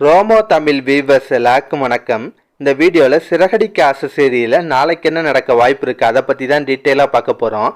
Promo Tamil viewers எல்லாருக்கும் வணக்கம். இந்த வீடியோவில் சிறகடிக்க ஆசை சீரியலில் நாளைக்கு என்ன நடக்க வாய்ப்பு இருக்குது அதை பற்றி தான் டீட்டெயிலாக பார்க்க போகிறோம்.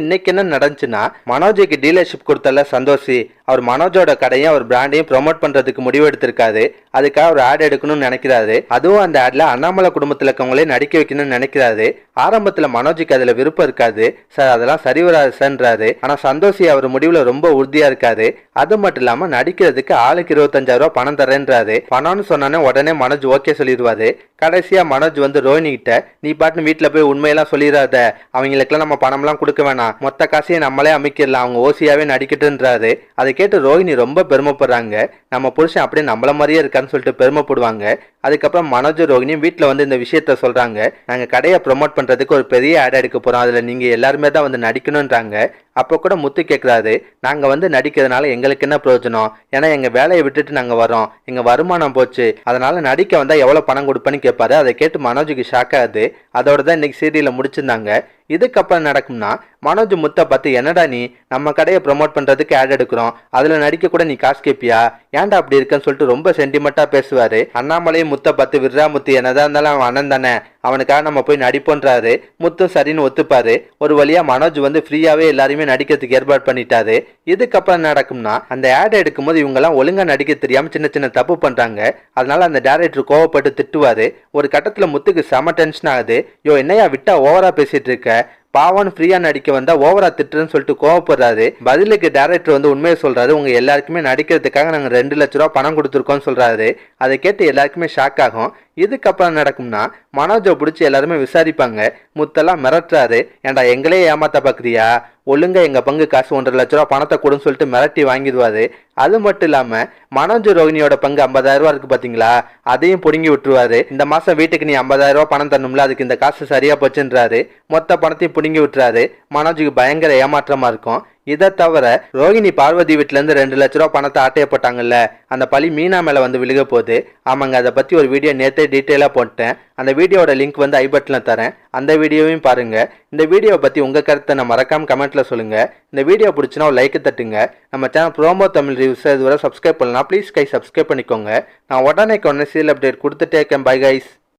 இன்னைக்கு என்ன நடந்துச்சுன்னா, மனோஜுக்கு டீலர்ஷிப் கொடுத்தல சந்தோஷி அவர் மனோஜோட கடையும் அவர் பிராண்டையும் ப்ரொமோட் பண்றதுக்கு முடிவு எடுத்திருக்காரு. அதுக்காக ஒரு ஆட் எடுக்கணும்னு நினைக்கிறாரு. அதுவும் அந்த ஆட்ல அண்ணாமலை குடும்பத்தில் இருக்கவங்களே நடிக்க வைக்கணும்னு நினைக்கிறாரு. ஆரம்பத்துல மனோஜுக்கு அதுல விருப்பம் இருக்காது. சார் அதெல்லாம் சரி வராது சார்ன்றாரு. ஆனா சந்தோஷி அவர் முடிவுல ரொம்ப உறுதியா இருக்காரு. அது மட்டும் இல்லாம நடிக்கிறதுக்கு ஆளுக்கு 25,000 ரூபாய் பணம் தரேன்றாரு. பணம்னு சொன்னானே உடனே மனோஜ் ஓகே சொல்லிடுவாரு. கடைசியா மனோஜ் ரோஹினி கிட்ட, நீ பாட்டு வீட்டுல போய் உண்மையெல்லாம் சொல்லிடாத, அவங்களுக்குலாம் நம்ம பணம்லாம் கொடுக்க வேணாம், மொத்த காசையை நம்மளே அமைக்கிடலாம், அவங்க ஓசியாவே நடிக்கட்டுன்றாரு. அதை கேட்டு ரோஹினி ரொம்ப பெருமைப்படுறாங்க. நம்ம புருஷன் அப்படியே நம்மள மாதிரியே இருக்கான்னு சொல்லிட்டு பெருமைப்படுவாங்க. அதுக்கப்புறம் மனோஜ் ரோஹினியும் வீட்டுல இந்த விஷயத்த சொல்றாங்க. நாங்க கடையை ப்ரொமோட் பண்றதுக்கு ஒரு பெரிய ஆட் எடுக்க போறோம், அதுல நீங்க எல்லாருமே தான் நடிக்கணும்ன்றாங்க. அப்போ கூட முத்து கேட்குறாரு, நாங்கள் நடிக்கிறதுனால எங்களுக்கு என்ன பிரயோஜனம், ஏன்னா எங்கள் வேலையை விட்டுட்டு நாங்கள் வரோம், எங்கள் வருமானம் போச்சு, அதனால நடிக்க வந்தால் எவ்வளோ பணம் கொடுப்பேன்னு கேட்பாரு. அதை கேட்டு மனோஜுக்கு ஷாக் ஆகுது. அதோட தான் இன்னைக்கு சீரியலை முடிச்சிருந்தாங்க. இதுக்கப்புறம் நடக்கும்னா, மனோஜ் முத்தை பார்த்து, என்னடா நீ நம்ம கடையை ப்ரொமோட் பண்ணுறதுக்கு ஆட் எடுக்கிறோம், அதில் நடிக்க கூட நீ காசு கேட்பியா, ஏன்டா அப்படி இருக்குன்னு சொல்லிட்டு ரொம்ப சென்டிமெண்ட்டாக பேசுவார். அண்ணாமலையும் முத்தை பார்த்து, விட்றா முத்து, என்னதான் இருந்தாலும் அவன் அண்ணன் தானே, அவனுக்காக நம்ம போய் நடிப்போன்றாரு. முத்தும் சரின்னு ஒத்துப்பாரு. ஒரு வழியாக மனோஜ் ஃப்ரீயாகவே எல்லாருமே நடிக்கிறதுக்கு ஏற்பாடு பண்ணிட்டாரு. இதுக்கப்புறம் நடக்கும்னா, அந்த ஆட் எடுக்கும்போது இவங்கெல்லாம் ஒழுங்கா நடிக்க தெரியாம சின்ன சின்ன தப்பு பண்றாங்க. அதனால அந்த டைரக்டர் கோவப்பட்டு திட்டுவாரு. ஒரு கட்டத்துல முத்துக்கு செம டென்ஷன் ஆகுது. யோ என்னையா விட்டா ஓவரா பேசிட்டு இருக்க, பாவன் ஃப்ரீயா நடிக்க வந்தா ஓவரா திட்டுறன்னு சொல்லிட்டு கோவப்படுறாரு. பதிலுக்கு டைரக்டர் உண்மையை சொல்றாரு. உங்க எல்லாருக்குமே நடிக்கிறதுக்காக நாங்க 2 லட்ச ரூபா பணம் கொடுத்துருக்கோம்னு சொல்றாரு. அதை கேட்டு எல்லாருக்குமே ஷாக் ஆகும். இதுக்கப்புறம் நடக்கும்னா, மனோஜை பிடிச்சி எல்லாருமே விசாரிப்பாங்க. முத்தெல்லாம் மிரட்டுறாரு. ஏன்டா எங்களே ஏமாத்த பாக்குறியா, ஒழுங்கா எங்க பங்கு காசு 1.5 லட்ச ரூபா பணத்தை கொடுன்னு சொல்லிட்டு மிரட்டி வாங்கிடுவாரு. அது மட்டும் இல்லாம மனோஜ் ரோஹினியோட பங்கு 50,000 ரூபா இருக்கு பாத்தீங்களா, அதையும் புடுங்கி விட்டுருவாரு. இந்த மாசம் வீட்டுக்கு நீ 50,000 ரூபா பணம் தரணும்ல, அதுக்கு இந்த காசு சரியா போச்சுன்றாரு. மொத்த பணத்தையும் புடுங்கி விட்டுறாரு. மனோஜுக்கு பயங்கர ஏமாற்றமா இருக்கும். இதை தவிர ரோஹினி பார்வதி வீட்டுல இருந்து 2 லட்ச ரூபா பணத்தை ஆட்டையப்பட்டாங்கல்ல, அந்த பழி மீனா மேல விழுக போகுது. ஆமாங்க, அதை பத்தி ஒரு வீடியோ நேத்தே டீட்டெயிலா போட்டேன். அந்த வீடியோட லிங்க் ஐ பட்டன்ல தரேன், அந்த வீடியோவையும் பாருங்க. இந்த வீடியோ பத்தி உங்க கருத்தை நான் மறக்காம கமெண்ட்ல சொல்லுங்க. இந்த வீடியோ பிடிச்சினா ஒரு லைக் தட்டுங்க. நம்ம சேனல் ப்ரோமோ தமிழ் ரிவ்யூஸ் இதுவரை சப்ஸ்கிரைப் பண்ணலாம், ப்ளீஸ் கை சப்ஸ்கிரைப் பண்ணிக்கோங்க. நான் உடனே சீரியல் அப்டேட் கொடுத்துட்டே இருக்கேன். Bye guys.